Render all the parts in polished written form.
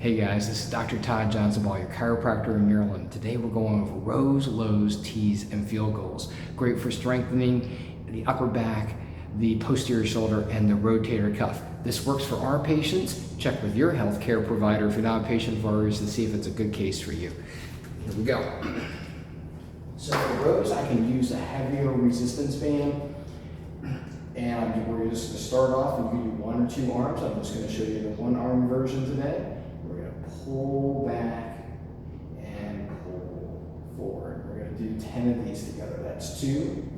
Hey guys, this is Dr. Todd Johnsonbaugh, your chiropractor in Maryland. Today we're going over rows, lows, tees, and field goals. Great for strengthening the upper back, the posterior shoulder, and the rotator cuff. This works for our patients. Check with your healthcare provider if you're not a patient of ours to see if it's a good case for you. Here we go. So for rows, I can use a heavier resistance band. And we're just going to start off and you can do one or two arms. I'm just going to show you the one arm version today. We're going to pull back and pull forward. We're going to do 10 of these together. That's 2.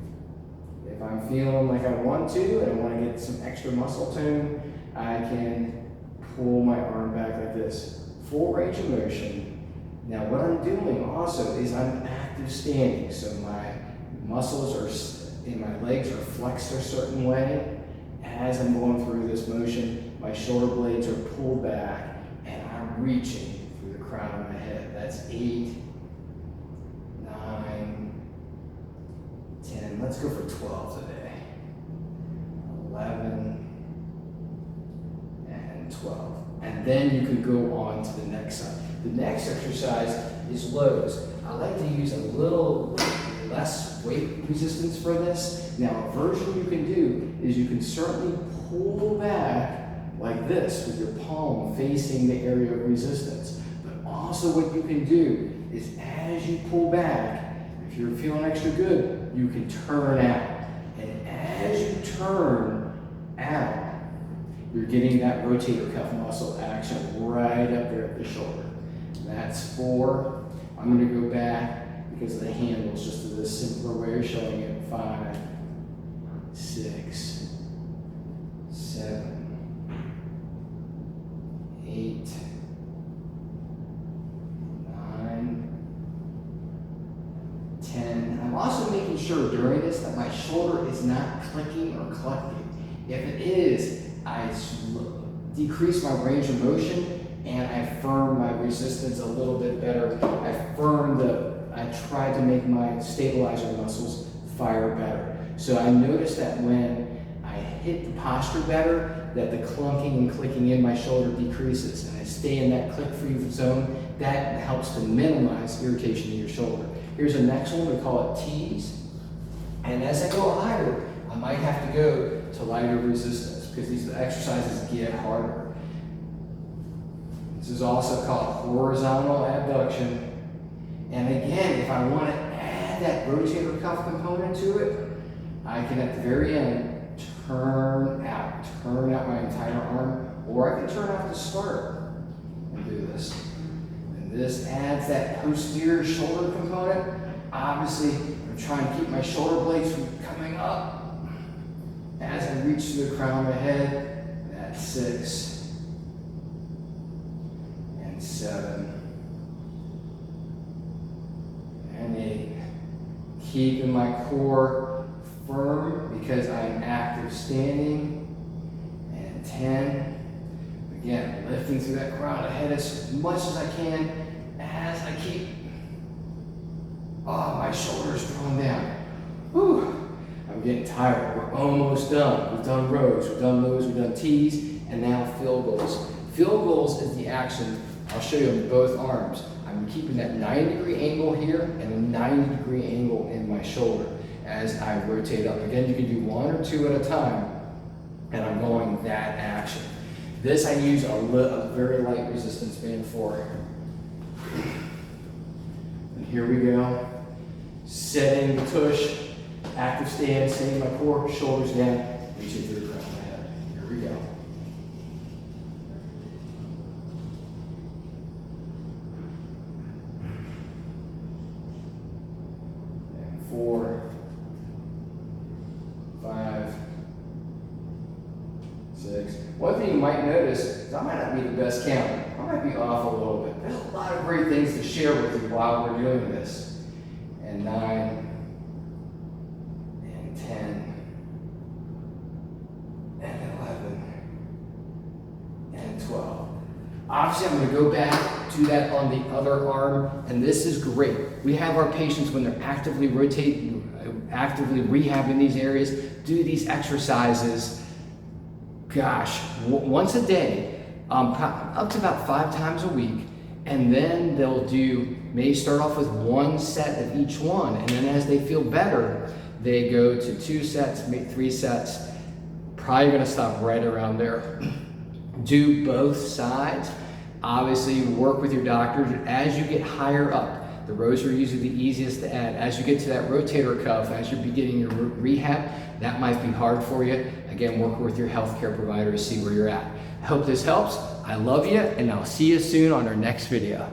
If I'm feeling like I want to and I want to get some extra muscle tone, I can pull my arm back like this. Full range of motion. Now what I'm doing also is I'm active standing. So my muscles are and my legs are flexed a certain way. As I'm going through this motion, my shoulder blades are pulled back and I'm reaching through the crown of my head. That's 8, 9, 10. Let's go for 12 today. 11 and 12. And then you can go on to the next side. The next exercise is lows. I like to use a little less weight resistance for this. Now, a version you can do is you can certainly pull back like this with your palm facing the area of resistance. But also what you can do is as you pull back, if you're feeling extra good, you can turn out. And as you turn out, you're getting that rotator cuff muscle action right up there at the shoulder. That's 4. I'm going to go back because of the handles, just as a simpler way of showing it. 5, 6, 7, 8, 9, 10. I'm also making sure during this that my shoulder is not clicking or clucking. If it is, I decrease my range of motion and I firm my resistance a little bit better. I try to make my stabilizer muscles fire better. So I noticed that when I hit the posture better, that the clunking and clicking in my shoulder decreases. And I stay in that click-free zone. That helps to minimize irritation in your shoulder. Here's the next one, we call it tees. And as I go higher, I might have to go to lighter resistance because these exercises get harder. This is also called horizontal abduction. And again, if I want to add that rotator cuff component to it, I can at the very end turn out my entire arm, or I can turn out the start and do this. And this adds that posterior shoulder component. Obviously, I'm trying to keep my shoulder blades from coming up as I reach to the crown of my head. That's 6 and 7. And 8. Keeping my core firm because I'm active standing. And 10. Again, lifting through that crown of the head as much as I can as I keep my shoulders drawn down. Whew. I'm getting tired. We're almost done. We've done rows, we've done lows, we've done tees, and now field goals. Field goals is the action. I'll show you on both arms. I'm keeping that 90-degree angle here and a 90-degree angle in my shoulder as I rotate up. Again, you can do 1 or 2 at a time, and I'm going that action. This I use a very light resistance band for. And here we go. Setting the tush, active stand, setting my core, shoulders down, reaching through the crown of my head. Here we go. 4, 5, 6. One thing you might notice is I might not be the best counter. I might be off a little bit. There's a lot of great things to share with you while we're doing this. And 9, and 10, and 11, and 12. Obviously, I'm going to go back to that on the other arm, and this is great. We have our patients when they're actively rotating, actively rehabbing these areas, do these exercises, gosh, once a day, up to about 5 times a week. And then they'll do, maybe start off with 1 set of each one. And then as they feel better, they go to 2 sets, make 3 sets. Probably gonna stop right around there. Do both sides. Obviously work with your doctors. As you get higher up, the rows are usually the easiest to add. As you get to that rotator cuff, as you're beginning your rehab, that might be hard for you. Again, work with your healthcare provider to see where you're at. I hope this helps. I love you, and I'll see you soon on our next video.